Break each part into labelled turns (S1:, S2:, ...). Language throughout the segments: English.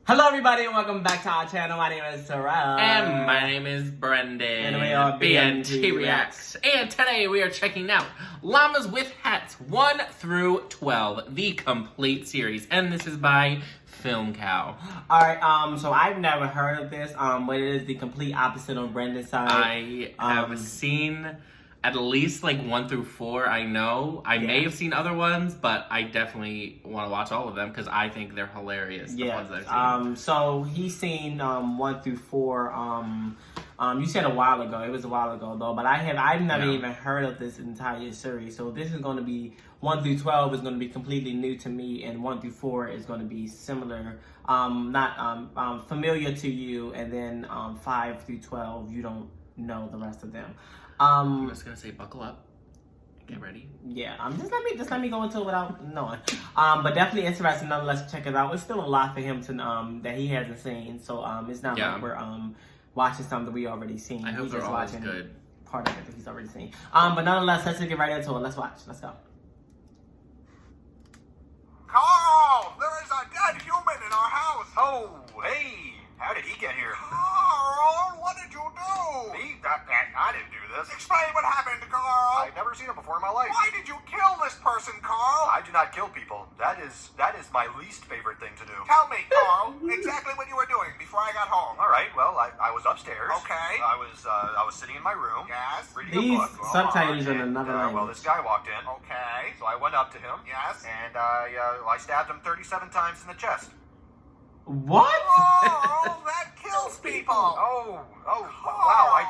S1: Hello everybody and welcome back to our channel. My name is Terrell.
S2: And my name is Brendan.
S1: And we are
S2: BNT Reacts. And today we are checking out Llamas with Hats 1 through 12, the complete series. And this is by Film Cow.
S1: Alright, so I've never heard of this, but it is the complete opposite on Brendan's side.
S2: I have seen at least like 1 through 4, I know. I may have seen other ones, but I definitely want to watch all of them because I think they're hilarious. The ones that I've seen.
S1: So he's seen 1 through 4. You said a while ago. It was a while ago though, but I've never even heard of this entire series. So this is going to be 1 through 12 is going to be completely new to me, and 1 through 4 is going to be similar, not familiar to you, and then 5 through 12 you don't know the rest of them.
S2: I'm just gonna say buckle up. Get ready.
S1: Yeah, just let me go into it without knowing. But definitely interesting nonetheless. Check it out. It's still a lot for him to that he hasn't seen. So it's not like we're watching something we already seen.
S2: I hope
S1: He's
S2: they're
S1: just
S2: always
S1: watching
S2: good.
S1: Part of it that he's already seen. But nonetheless, let's just get right into it. Let's watch. Let's go.
S3: Carl, there is a dead human in our house.
S4: Oh, hey, how did he get here?
S3: Carl, what did you do?
S4: Me? I didn't do this.
S3: Explain what happened, Carl.
S4: I've never seen him before in my life.
S3: Why did you kill this person, Carl?
S4: I do not kill people. That is my least favorite thing to do.
S3: Tell me, Carl, exactly what you were doing before I got home.
S4: All right, well, I was upstairs.
S3: Okay.
S4: I was sitting in my room.
S3: Yes.
S4: Reading
S1: These
S4: a book.
S1: subtitles in
S4: And,
S1: another
S4: well,
S1: language.
S4: this guy walked in.
S3: Okay.
S4: So I went up to him.
S3: Yes.
S4: And I stabbed him 37 times in the chest.
S1: What?
S3: Carl, that kills people.
S4: Oh, wow,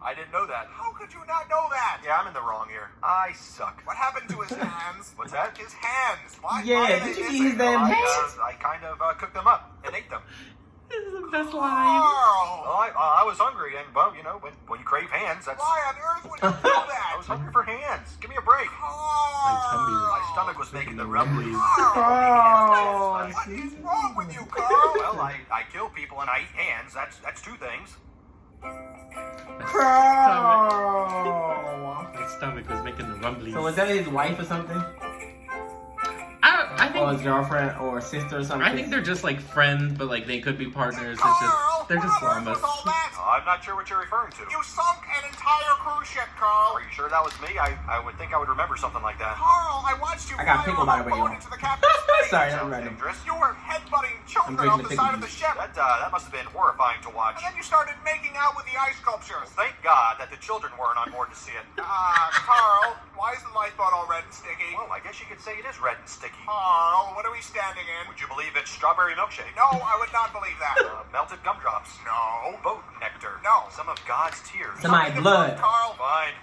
S4: I didn't know that.
S3: How could you not know that?
S4: Yeah, I'm in the wrong here. I suck.
S3: What happened to his hands?
S4: What's that?
S3: His hands. Why?
S1: Yeah,
S3: why are
S1: did
S3: they
S1: you eat
S3: missing?
S1: his damn hands?
S4: I kind of cooked them up and ate them.
S2: This is the best line.
S3: Carl,
S4: Well, I was hungry, and, well, you know, when you crave hands, that's...
S3: why on earth would you do that?
S4: I was hungry for hands. Give me a break.
S3: Carl.
S4: My stomach was making the rumblies.
S1: Oh,
S3: What is wrong with you, Carl?
S4: Well, I kill people and I eat hands. That's two things.
S1: Carl.
S2: My stomach was making the rumblies.
S1: So was that his wife or something?
S2: I think
S1: Or his girlfriend or sister or something?
S2: I think they're just like friends, but like they could be partners.
S3: Carl,
S2: They're just
S3: what on earth
S2: llamas.
S3: was all that?
S4: I'm not sure what you're referring to.
S3: You sunk an entire cruise ship, Carl.
S4: Are you sure that was me? I would think I would remember something like that.
S3: Carl, I watched you
S1: I got
S3: fire
S1: pickled
S3: a
S1: by the way,
S3: boat
S1: y'all.
S3: into the captain's face.
S1: Sorry, I'm
S4: Sounds
S1: random.
S4: dangerous.
S3: You were headbutting children
S1: drinking
S3: off
S1: the
S3: the side of
S1: pickle
S3: the
S1: juice.
S3: ship.
S4: That must have been horrifying to watch.
S3: And then you started making out with the ice sculptures.
S4: Thank God that the children weren't on board to see it.
S3: Carl, why is the lifeboat all red and sticky?
S4: Well, I guess you could say it is red and sticky.
S3: Carl, what are we standing in?
S4: Would you believe it's strawberry milkshake?
S3: No, I would not believe that.
S4: Melted gumdrops.
S3: No.
S4: Boat nectar.
S3: No.
S4: Some of God's tears.
S1: Some of my
S3: Something
S1: blood.
S3: different, Carl.
S4: Fine.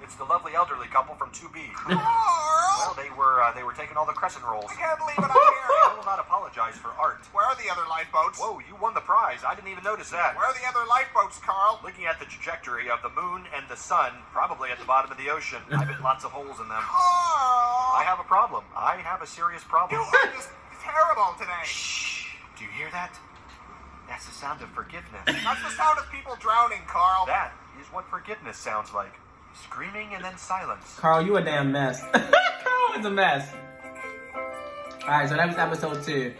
S4: It's the lovely elderly couple from 2B. Well,
S3: Carl!
S4: they were taking all the crescent rolls.
S3: I can't believe what I'm
S4: I
S3: hearing.
S4: will not apologize for art.
S3: Where are the other lifeboats?
S4: Whoa, you won the prize. I didn't even notice that.
S3: Where are the other lifeboats, Carl?
S4: Looking at the trajectory of the moon and the sun, probably at the bottom of the ocean. I bet lots of holes in them.
S3: Carl!
S4: I have a problem. I have a serious problem.
S3: You are just terrible today.
S4: Shh. Do you hear that? That's the sound of forgiveness.
S3: That's the sound of people drowning, Carl.
S4: That is what forgiveness sounds like. Screaming and then silence.
S1: Carl, you a damn mess. Carl is a mess. Alright, so that was episode 2.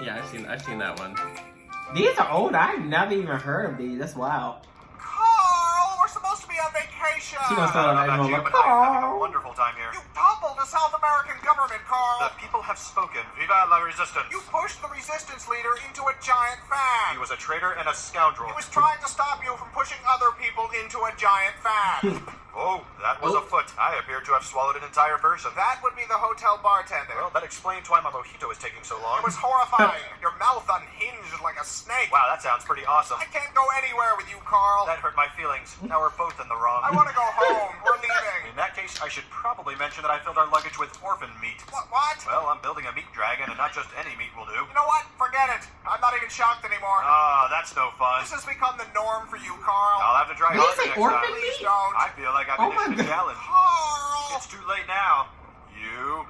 S2: Yeah, I've seen that one.
S1: These are old. I've never even heard of these. That's wild.
S3: Carl, we're supposed to be on vacation.
S1: She gonna
S4: I
S1: start
S4: don't know
S1: on
S4: about you,
S1: everyone.
S4: but I'm having a
S1: Carl.
S4: wonderful time here.
S3: You toppled the South American government, Carl.
S4: The people have spoken. Viva la resistance.
S3: You pushed the resistance leader into a giant fan.
S4: He was a traitor and a scoundrel.
S3: He was trying to stop you from pushing other people into a giant fan.
S4: Oh, that was a foot. I appear to have swallowed an entire person.
S3: That would be the hotel bartender.
S4: Well, that explains why my mojito is taking so long.
S3: It was horrifying. Your mouth unhinged like a snake.
S4: Wow, that sounds pretty awesome.
S3: I can't go anywhere with you, Carl.
S4: That hurt my feelings. Now we're both in the wrong.
S3: I want to go home. We're leaving.
S4: In that case, I should probably mention that I filled our luggage with orphan meat.
S3: What?
S4: Well, I'm building a meat dragon, and not just any meat will do.
S3: You know what? Forget it. I'm not even shocked anymore.
S4: Ah, that's no fun.
S3: This has become the norm for you, Carl.
S4: I'll have to try
S1: Did he
S4: harder
S1: say
S4: next
S1: orphan
S4: time.
S1: meat?
S3: Please don't.
S4: I feel like I've
S1: Oh
S4: been
S1: my
S4: issued a
S1: God.
S4: challenge.
S3: Carl.
S4: It's too late now. You.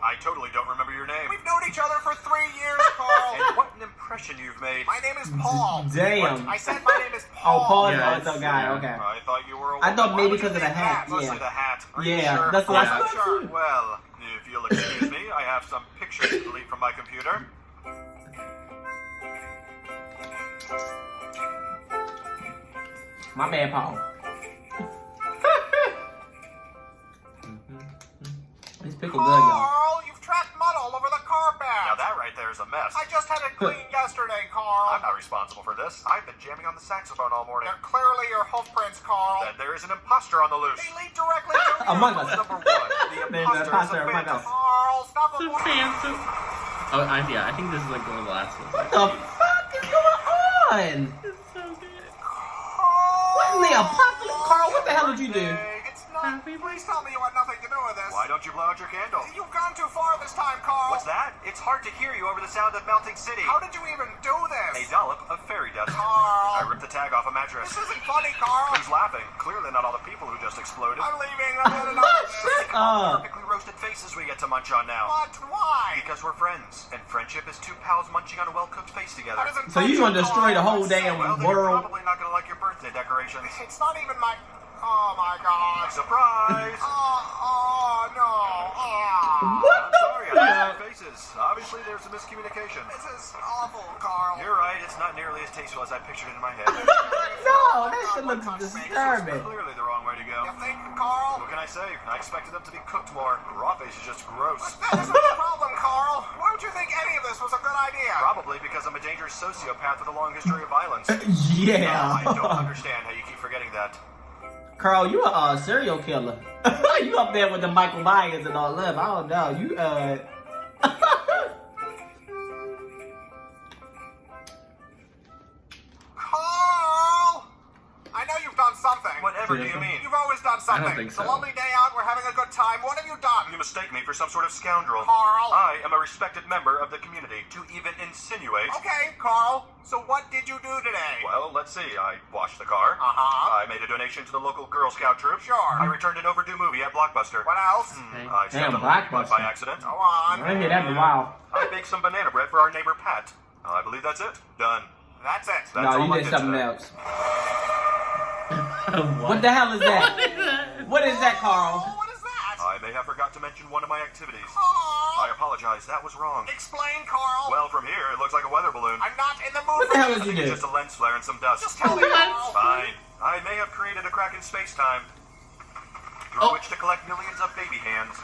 S4: I totally don't remember your name.
S3: We've known each other for 3 years, Carl.
S4: And what an impression you've made.
S3: My name is Paul.
S1: Damn.
S3: I said my name is Paul.
S1: Oh, Paul is
S2: Yeah,
S1: the guy.
S2: yeah.
S1: Okay.
S4: I thought you were a
S1: I thought
S4: woman.
S1: maybe
S3: would
S1: because
S3: you
S1: of the
S3: think
S1: hat.
S3: that?
S4: Mostly
S1: Yeah.
S4: the hat. Are you
S1: Yeah,
S4: sure?
S1: that's what
S2: Yeah.
S1: I thought too.
S4: Well, if you'll excuse me, I have some pictures sure to delete from my computer.
S1: My bad, Paul. This pickle good, y'all.
S3: Carl, you've tracked mud all over the carpet.
S4: Now that right there is a mess.
S3: I just had it cleaned yesterday, Carl.
S4: I'm not responsible for this. I've been jamming on the saxophone all morning.
S3: They're clearly your hoof prints, Carl.
S4: Then there is an imposter on the loose.
S3: They lead directly to
S1: Among
S3: you.
S1: us.
S4: Number one, the
S1: There's an
S4: imposter is a
S1: imposter among
S4: phantom.
S1: us.
S3: Carl, stop
S2: It's a
S3: it.
S2: phantom. Oh, yeah, I think this is like one of the last ones.
S1: What the fuck is going on?
S2: This is so good.
S1: What in the apocalypse? Carl, what the hell did you do?
S3: It's not. Please tell me you had nothing to do with this.
S4: Why don't you blow out your candle?
S3: You've gone too far this time, Carl.
S4: What's that? It's hard to hear you over the sound of melting city.
S3: How did you even do
S4: A
S3: this?
S4: dollop of fairy dust.
S3: Carl.
S4: I ripped the tag off a mattress.
S3: This isn't funny, Carl.
S4: Who's laughing? Clearly not all the people who just exploded.
S3: I'm leaving. I've had enough of this.
S1: Shut up.
S4: Perfectly roasted faces we get to munch on now.
S3: But why?
S4: Because we're friends, and friendship is two pals munching on a well-cooked face together.
S3: That isn't
S1: So you gonna destroy the whole damn
S4: Well, then you're
S1: world?
S4: probably not gonna like your birthday decorations.
S3: It's not even my. Oh my God.
S4: Surprise!
S3: Oh no.
S1: What
S4: I'm
S1: the
S4: sorry, I
S1: fuck?
S4: made faces. Obviously, there's a miscommunication.
S3: This is awful, Carl.
S4: You're right, it's not nearly as tasteful as I pictured it in my head.
S1: No, that shit looks disturbing.
S4: Clearly the wrong way to go.
S3: You think, Carl?
S4: What can I say? I expected them to be cooked more. Raw face is just gross.
S3: That isn't the problem, Carl. Why would you think any of this was a good idea?
S4: Probably because I'm a dangerous sociopath with a long history of violence.
S1: Yeah.
S4: I don't understand how you keep forgetting that.
S1: Carl, you a serial killer. You up there with the Michael Myers and all that. I don't know. You
S3: Carl! I know you've done something.
S4: Whatever do you mean?
S3: You've always done something.
S2: think
S3: It's
S2: so.
S3: a lovely day out. We're having a good time. What have you done?
S4: You mistake me for some sort of scoundrel.
S3: Carl.
S4: I am a respected member of the community. To even insinuate...
S3: Okay, Carl. So what did you do today?
S4: Well, let's see. I washed the car.
S3: Uh-huh.
S4: I made a donation to the local Girl Scout troop.
S3: Sure.
S4: I returned an overdue movie at Blockbuster.
S3: What else?
S2: Okay.
S4: I stepped
S1: Damn,
S4: on the lead button by
S1: Blockbuster.
S4: accident.
S3: Go on.
S1: I ain't hear that in a while.
S4: I baked some banana bread for our neighbor Pat. I believe that's it. Done.
S3: That's it.
S4: That's
S1: No,
S4: all
S1: you
S4: I
S1: did something
S4: today.
S1: else. What the hell is that? What is that, Carl?
S3: Oh, what is that?
S4: I may have forgot to mention one of my activities.
S3: Carl.
S4: I apologize. That was wrong.
S3: Explain, Carl.
S4: Well, from here, it looks like a weather balloon.
S3: I'm not in the mood
S1: What the
S3: for
S1: hell
S3: this.
S1: did you
S4: It's
S1: do?
S4: just a lens flare and some dust.
S3: Just tell me, Carl.
S4: Fine. I may have created a crack in space-time through which to collect millions of baby hands.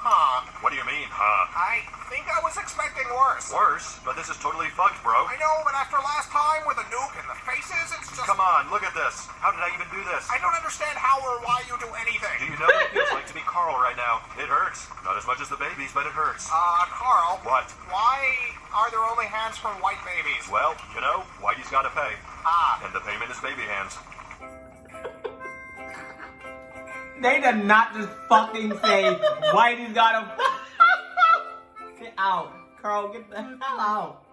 S3: Huh.
S4: What do you mean, huh?
S3: I think I was expecting worse.
S4: Worse? But this is totally fucked, bro.
S3: I know, but after last time with a nuke and the faces, it's just...
S4: Come on, look at this. How did I even do this?
S3: I don't understand how or why you do anything.
S4: Do you know what it feels like to be Carl right now? It hurts. Not as much as the babies, but it hurts.
S3: Carl.
S4: What?
S3: Why are there only hands for white babies?
S4: Well, you know, Whitey's gotta pay.
S3: Ah.
S4: And the payment is baby hands.
S1: They did not just fucking say Whitey's got a. Get out, Carl. Get the hell out.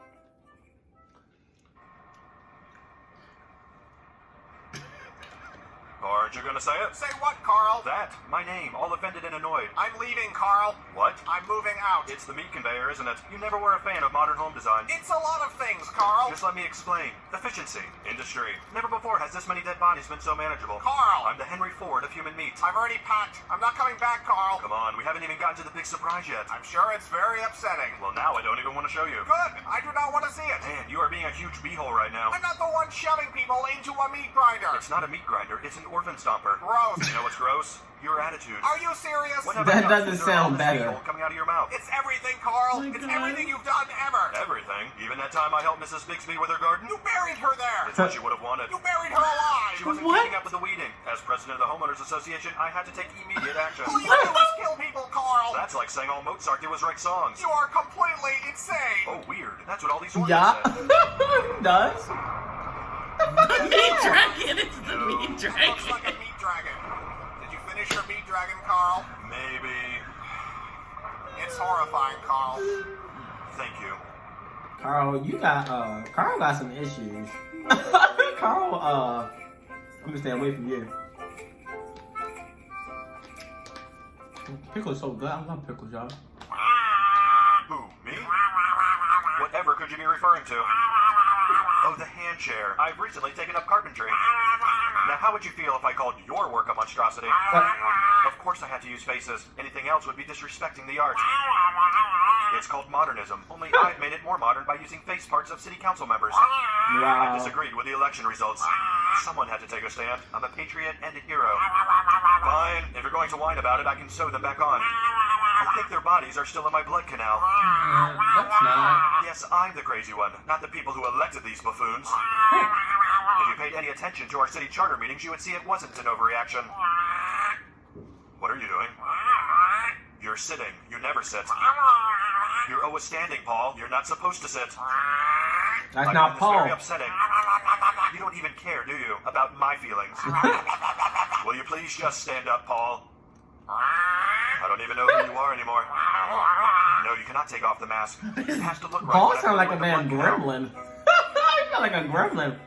S4: Aren't you gonna say it?
S3: Say what, Carl?
S4: That, my name, all offended and annoyed.
S3: I'm leaving, Carl.
S4: What?
S3: I'm moving out.
S4: It's the meat conveyor, isn't it? You never were a fan of modern home design.
S3: It's a lot of things, Carl.
S4: Just let me explain. Efficiency, industry. Never before has this many dead bodies been so manageable.
S3: Carl.
S4: I'm the Henry Ford of human meat.
S3: I've already packed. I'm not coming back, Carl.
S4: Come on, we haven't even gotten to the big surprise yet.
S3: I'm sure it's very upsetting.
S4: Well, now I don't even want to show you.
S3: Good. I do not want to see it.
S4: Man, you are being a huge beehole right now.
S3: I'm not the one shoving people into a meat grinder.
S4: It's not a meat grinder, it's an orphan stomper.
S3: Gross.
S4: You know what's gross? Your attitude.
S3: Are you serious?
S4: What have
S1: That
S4: I done?
S1: doesn't
S4: Is there all
S1: sound
S4: this
S1: better.
S4: beehole coming out of your mouth?
S3: It's everything, Carl.
S2: Oh my
S3: It's
S2: God.
S3: everything you've done ever.
S4: Everything. Even that time I helped Mrs. Bixby with her garden?
S3: You buried her there.
S4: It's what she would have wanted.
S3: You buried her alive.
S4: She wasn't
S2: What?
S4: keeping up with the weeding. As president of the Homeowners Association, I had to take immediate action.
S3: All you do is kill people, Carl.
S4: That's like saying all Mozart did was write songs.
S3: You are completely insane.
S4: Oh, weird. That's what all these orphans
S1: Yeah.
S4: said.
S1: Does?
S2: The meat dragon. It's the meat
S3: Looks like
S2: dragon.
S3: a meat dragon. Did you finish your meat dragon, Carl?
S4: Maybe.
S3: It's horrifying, Carl.
S4: Thank you.
S1: Carl, you got Carl got some issues. Carl, I'm gonna stay away from you. Pickle's so good. I love pickles, y'all.
S4: Who, me? Whatever could you be referring to? Oh, the hand chair. I've recently taken up carpentry. Now, how would you feel if I called your work a monstrosity? Of course I had to use faces. Anything else would be disrespecting the art. It's called modernism. Only I've made it more modern by using face parts of city council members. I
S1: Wow.
S4: disagreed with the election results. Someone had to take a stand. I'm a patriot and a hero. Fine. If you're going to whine about it, I can sew them back on. I think their bodies are still in my blood canal.
S2: That's not.
S4: Yes, I'm the crazy one, not the people who elected these buffoons. If you paid any attention to our city charter meetings, you would see it wasn't an overreaction. What are you doing? You're sitting. You never sit. You're always standing, Paul. You're not supposed to sit.
S1: That's
S4: I
S1: not
S4: find this very
S1: Paul.
S4: upsetting. You don't even care, do you, about my feelings? Will you please just stand up, Paul? I don't even know who you are anymore. No, you cannot take off the mask. It has to look right.
S1: Paul
S4: when I
S1: sounds like a
S4: put the
S1: damn
S4: blood count.
S1: gremlin. I feel like a gremlin.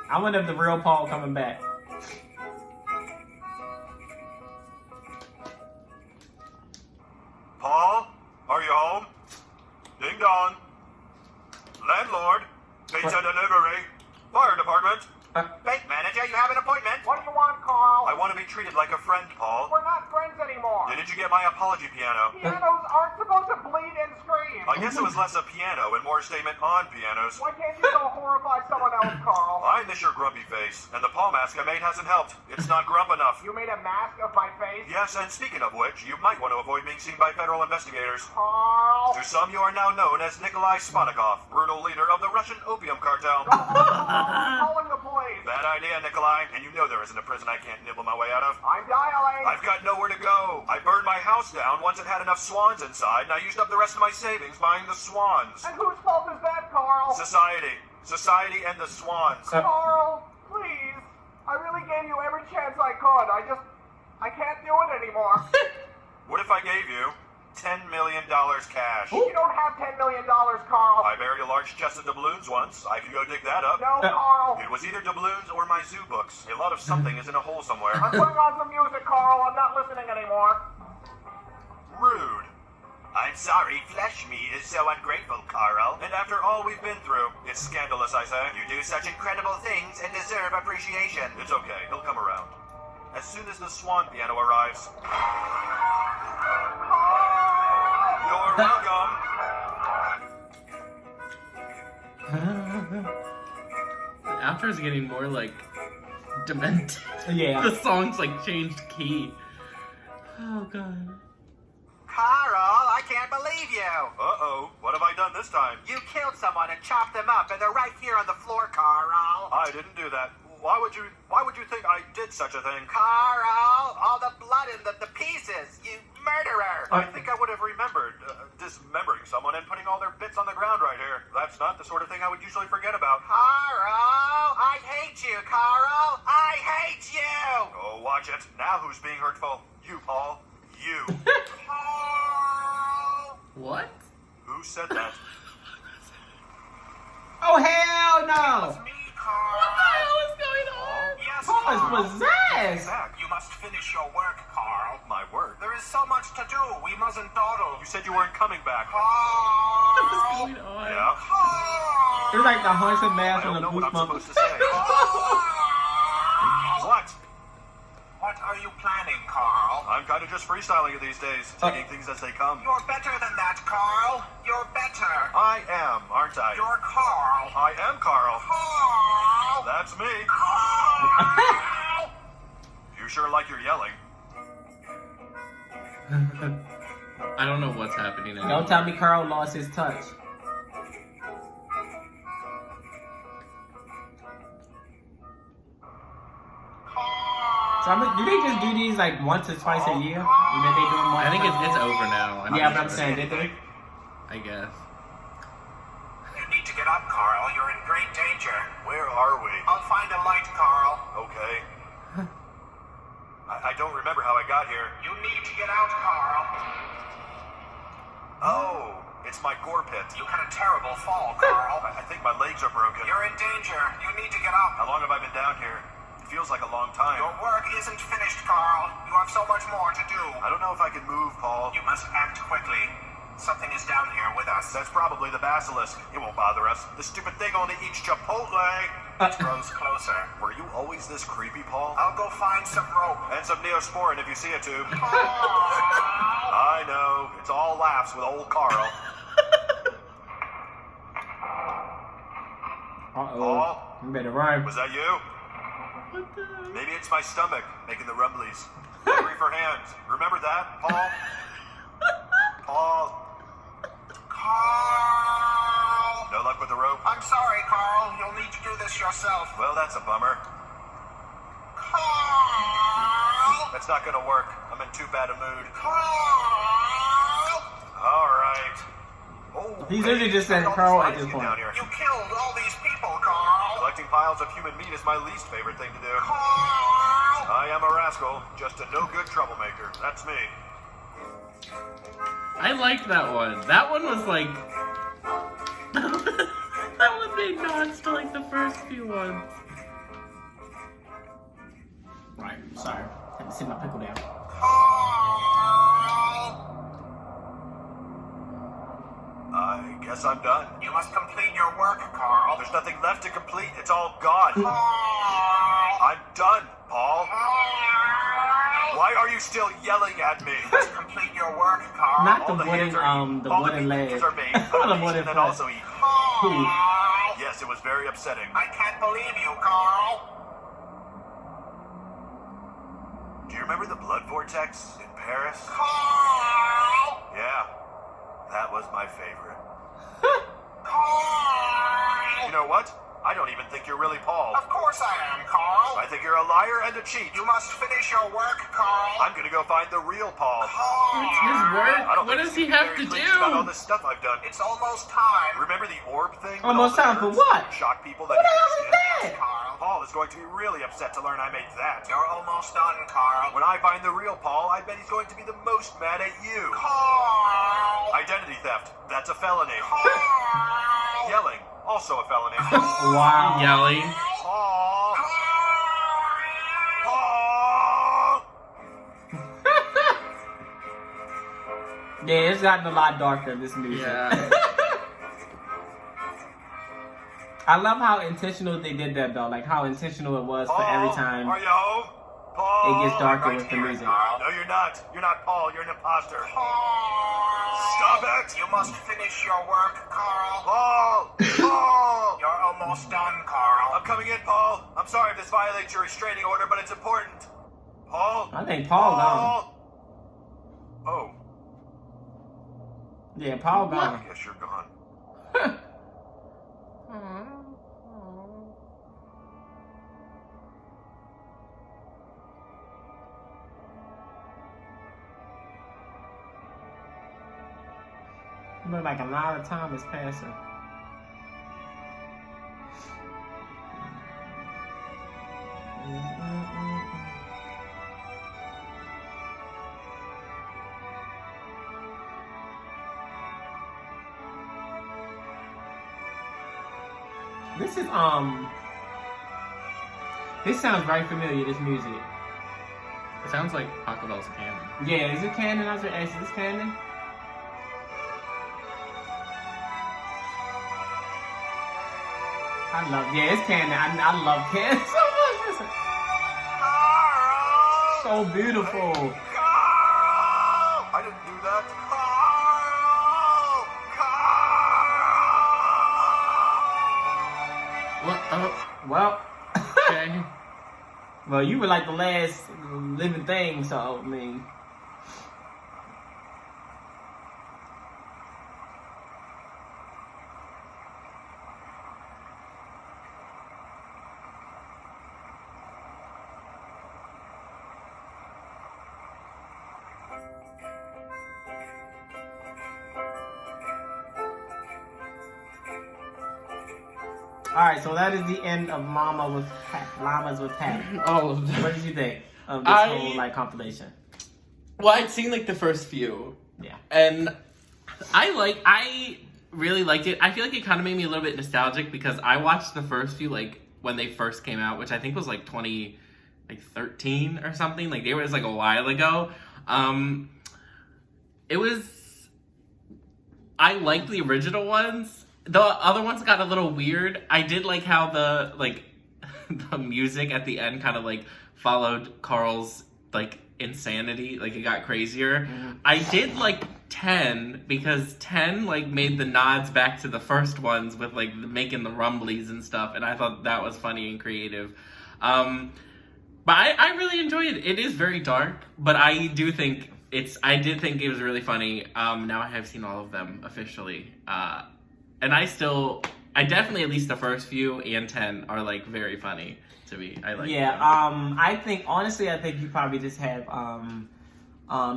S1: I wonder if the real Paul coming back.
S4: Paul, are you home? Ding dong. Landlord, pizza delivery, fire department.
S3: Bank manager, you have an appointment. What do you want, Carl?
S4: I want to be treated like a friend, Paul.
S3: We're not friends anymore.
S4: Didn't you get my apology piano?
S3: Pianos aren't supposed to bleed and scream.
S4: I guess it was less a piano and more a statement on pianos.
S3: Why can't you go horrify someone else, Carl?
S4: I miss your grumpy face, and the Paul mask I made hasn't helped. It's not grump enough.
S3: You made a mask of my face?
S4: Yes, and speaking of which, you might want to avoid being seen by federal investigators.
S3: Carl.
S4: To some, you are now known as Nikolai Sponikov, brutal leader of the Russian opium cartel.
S3: Calling the police.
S4: Bad idea, Nikolai, and you know there isn't a prison I can't nibble my way out of.
S3: I'm dialing.
S4: I've got nowhere to go. I burned my house down once it had enough swans inside, and I used up the rest of my savings buying the swans.
S3: And whose fault is that, Carl?
S4: Society. Society and the swans.
S3: Carl, please. I really gave you every chance I could. I can't do it anymore.
S4: What if I gave you $10 million cash?
S3: You don't have $10 million, Carl.
S4: I buried a large chest of doubloons once. I can go dig that up.
S3: No, Carl.
S4: It was either doubloons or my zoo books. A lot of something is in a hole somewhere.
S3: I'm putting on some music, Carl. I'm not listening anymore.
S4: Rude. I'm sorry, flesh meat is so ungrateful, Carl. And after all we've been through, it's scandalous, I say. You do such incredible things and deserve appreciation. It's okay, he'll come around. As soon as the swan piano arrives. You're welcome.
S2: After is getting more like demented.
S1: Yeah.
S2: The song's like changed key. Oh god.
S3: Carl, I can't believe you.
S4: Uh-oh, what have I done this time?
S3: You killed someone and chopped them up, and they're right here on the floor, Carl.
S4: I didn't do that. Why would you think I did such a thing?
S3: Carl, all the blood in the pieces. You murderer.
S4: I think I would have remembered dismembering someone and putting all their bits on the ground right here. That's not the sort of thing I would usually forget about.
S3: Carl, I hate you, Carl. I hate you.
S4: Oh, watch it. Now who's being hurtful? You, Paul. You.
S3: Carl.
S2: What?
S4: Who said that?
S1: Oh hell no!
S3: Me, Carl.
S2: What the hell is going on?
S3: Yes,
S1: Paul is
S3: Carl.
S1: possessed.
S4: Back.
S3: You must finish your work, Carl.
S4: My word.
S3: There is so much to do. We mustn't dawdle.
S4: You said you weren't coming back.
S2: What
S3: Carl.
S2: is going on?
S4: Yeah?
S3: Carl.
S1: It's like the haunted
S4: I
S1: mask
S4: don't
S1: on the
S4: know what I'm supposed
S1: Goosebumps.
S4: to say. What?
S3: What are you planning, Carl?
S4: I'm kind of just freestyling it these days, taking things as they come.
S3: You're better than that, Carl. You're better.
S4: I am, aren't I?
S3: You're Carl.
S4: I am Carl.
S3: Carl.
S4: That's me.
S3: Carl.
S4: You sure like your yelling.
S2: I don't know what's happening anymore.
S1: Don't tell me Carl lost his touch. So do they just do these like once or twice a year? And then they do them once
S2: I think
S1: a
S2: it's over now.
S1: Yeah, but I'm saying, did they?
S2: I guess.
S3: You need to get up, Carl. You're in great danger.
S4: Where are we?
S3: I'll find a light, Carl.
S4: Okay. I don't remember how I got here.
S3: You need to get out, Carl.
S4: Oh, it's my gore pit.
S3: You had a terrible fall, Carl.
S4: I think my legs are broken.
S3: You're in danger. You need to get up.
S4: How long have I been down here? It feels like a long time.
S3: Your work isn't finished, Carl. You have so much more to do.
S4: I don't know if I can move, Paul.
S3: You must act quickly. Something is down here with us.
S4: That's probably the basilisk. It won't bother us. The stupid thing only eats Chipotle.
S3: It grows closer.
S4: Were you always this creepy, Paul?
S3: I'll go find some rope.
S4: And some Neosporin if you see a tube.
S3: Carl!
S4: I know. It's all laughs with old Carl.
S1: Uh-oh.
S4: Paul?
S1: You better run.
S4: Was that you? Maybe it's my stomach making the rumblies. Hungry for hands. Remember that, Paul? Paul?
S3: Carl!
S4: No luck with the rope?
S3: I'm sorry, Carl. You'll need to do this yourself.
S4: Well, that's a bummer.
S3: Carl!
S4: That's not gonna work. I'm in too bad a mood.
S3: Carl!
S4: All right. Oh,
S1: He's
S4: hey,
S1: literally just saying
S4: look at
S1: Carl
S4: all
S1: at
S4: these
S1: this
S4: spiders
S1: point.
S4: down here.
S3: You killed all these people, Carl.
S4: Collecting piles of human meat is my least favorite thing to do.
S3: Carl!
S4: I am a rascal, just a no-good troublemaker. That's me.
S2: I liked that one. That one was like. That one made nods to like the first few ones.
S1: Right, sorry. Had to sit my pickle down.
S3: Carl!
S4: I guess I'm done.
S3: You must complete your work, Carl.
S4: There's nothing left to complete. It's all gone.
S3: Carl!
S4: I'm done, Paul.
S3: Carl!
S4: Why are you still yelling at me?
S3: Must complete your work, Carl.
S1: Not the
S4: All the
S1: wooden,
S4: hands are eaten.
S1: the
S4: All
S1: wooden
S4: the
S1: leg.
S4: pieces are made.
S1: The wooden
S4: and then
S1: foot.
S4: also eaten.
S3: Carl!
S4: Yes, it was very upsetting.
S3: I can't believe you, Carl.
S4: Do you remember the blood vortex in Paris?
S3: Carl!
S4: Yeah, that was my favorite.
S3: Carl!
S4: You know what? I don't even think you're really Paul.
S3: Of course I am, Carl.
S4: I think you're a liar and a cheat.
S3: You must finish your work, Carl.
S4: I'm gonna go find the real Paul.
S3: Carl!
S2: It's his work.
S4: I don't
S2: What
S4: think
S2: does
S4: you
S2: he
S4: seem
S2: have
S4: very
S2: to
S4: pleased about all
S2: do?
S4: this stuff I've done.
S3: It's almost time.
S4: Remember the orb thing? with
S1: Almost
S4: all the
S1: time for
S4: nerves?
S1: what?
S4: Shock people
S1: What
S4: that
S1: the
S4: you
S1: hell is
S4: understand?
S1: that?
S3: Carl.
S4: Paul is going to be really upset to learn I made that.
S3: You're almost done, Carl.
S4: When I find the real Paul, I bet he's going to be the most mad at you.
S3: Carl!
S4: Identity theft. That's a felony.
S3: Carl!
S4: Yelling. Also a felony.
S1: Wow.
S2: Yelling.
S4: Paul.
S3: Carl!
S4: Paul.
S1: Yeah, it's gotten a lot darker, this music.
S2: Yeah.
S1: I love how intentional they did that, though. Like, how intentional it was for every time
S4: Are you home? Paul.
S1: it gets darker
S3: Right
S1: with the
S3: here,
S1: music.
S3: Carl.
S4: No, you're not. You're not Paul. You're an imposter.
S3: Carl!
S4: Stop it!
S3: You must finish your work, Carl.
S4: Paul. Paul.
S3: You're almost done, Carl.
S4: I'm coming in, Paul. I'm sorry if this violates your restraining order, but it's important. Paul.
S1: I think Paul gone.
S4: Oh,
S1: Yeah, Paul
S4: I
S1: gone.
S4: guess you're gone.
S1: Look like a lot of time is passing. This is this sounds very familiar, this music.
S2: It sounds like Taco Bell's canon.
S1: Yeah, is it canon? I was gonna ask, is this canon? I love, yeah, it's canon. I love canon so much. Listen.
S4: Carl.
S1: So beautiful.
S4: Carl. I didn't do that. Carl. Carl.
S2: What?
S1: Well,
S2: Okay.
S1: well, you were like the last living thing, so I mean. All right, so that is the end of Llamas with Pat.
S2: All of them.
S1: What did you think of this
S2: I-
S1: whole like compilation?
S2: Well, I'd seen like the first few,
S1: Yeah.
S2: and I really liked it. I feel like it kind of made me a little bit nostalgic because I watched the first few like when they first came out, which I think was like 2013 or something. Like it was like a while ago. It was. I liked the original ones. The other ones got a little weird. I did like how the like the music at the end kind of like followed Carl's like insanity, like it got crazier. I did like 10 because 10 like made the nods back to the first ones with like making the rumblies and stuff, and I thought that was funny and creative. But I really enjoyed it. It is very dark, but I did think it was really funny. Now I have seen all of them officially, and I definitely, at least the first few and 10 are like very funny to me. I like.
S1: Yeah.
S2: them.
S1: I think you probably just have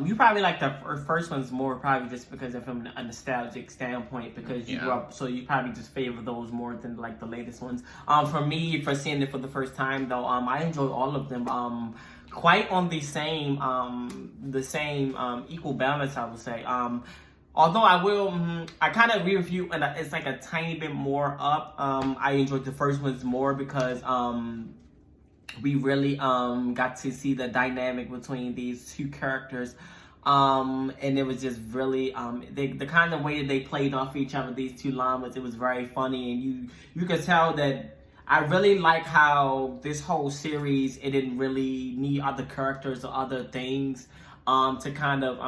S1: you probably like the first ones more, probably just because of from a nostalgic standpoint, because you grew up, so you probably just favor those more than like the latest ones. For me, for seeing it for the first time though, I enjoy all of them. Quite on the same equal balance, I would say. Although I kind of agree with you, and it's like a tiny bit more up. I enjoyed the first ones more because we really got to see the dynamic between these two characters, and it was just really the kind of way that they played off each other, these two llamas. It was very funny, and you could tell that. I really like how this whole series, it didn't really need other characters or other things to kind of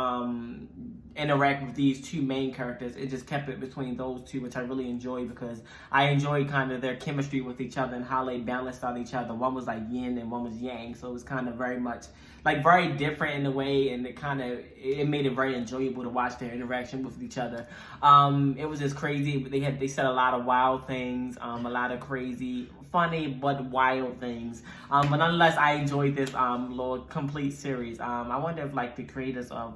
S1: interact with these two main characters. It just kept it between those two, which I really enjoy, because I enjoy kind of their chemistry with each other and how they balanced out each other. One was like yin and one was yang, so it was kind of very much like very different in a way, and it made it very enjoyable to watch their interaction with each other. It was just crazy. They said a lot of wild things, a lot of crazy, funny but wild things. But nonetheless, I enjoyed this little complete series. I wonder if like the creators of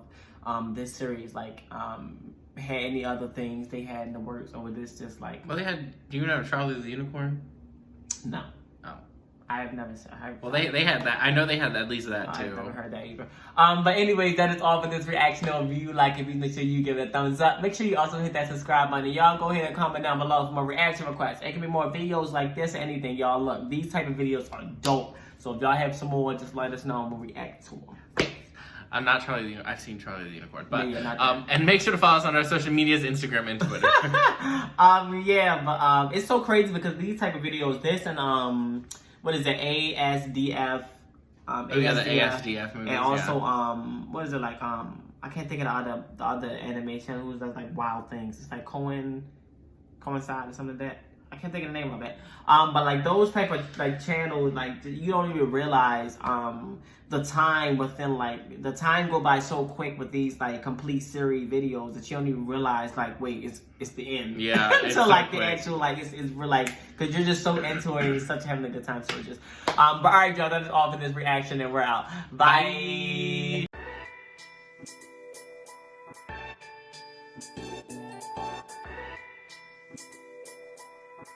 S1: this series like had any other things they had in the works, or was this just like?
S2: Well, do you know Charlie the Unicorn?
S1: No.
S2: Oh.
S1: I have never.
S2: They had that. I know they had at least that too.
S1: I've never heard that either. But anyways, that is all for this reaction. If you like it, please make sure you give it a thumbs up. Make sure you also hit that subscribe button. Y'all go ahead and comment down below for more reaction requests. It can be more videos like this or anything. Y'all look, these type of videos are dope. So if y'all have some more, just let us know and we'll react to them.
S2: I'm not Charlie the Unicorn. I've seen Charlie the Unicorn, but
S1: yeah,
S2: and make sure to follow us on our social medias, Instagram and Twitter.
S1: It's so crazy because these type of videos, this and what is it, ASDF?
S2: The ASDF movies,
S1: and also what is it like? I can't think of the other animation who does like wild things. It's like coincide or something like that. I can't think of the name of it. But like those type of like channels, like you don't even realize the time within, like the time go by so quick with these like complete series videos that you don't even realize like, wait, it's the end.
S2: Yeah.
S1: Until like the actual like it's like, because you're just so into it and you're such having a good time. So just but all right, y'all, that is all for this reaction and we're out. Bye.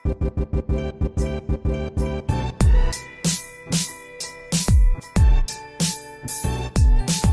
S5: Bye.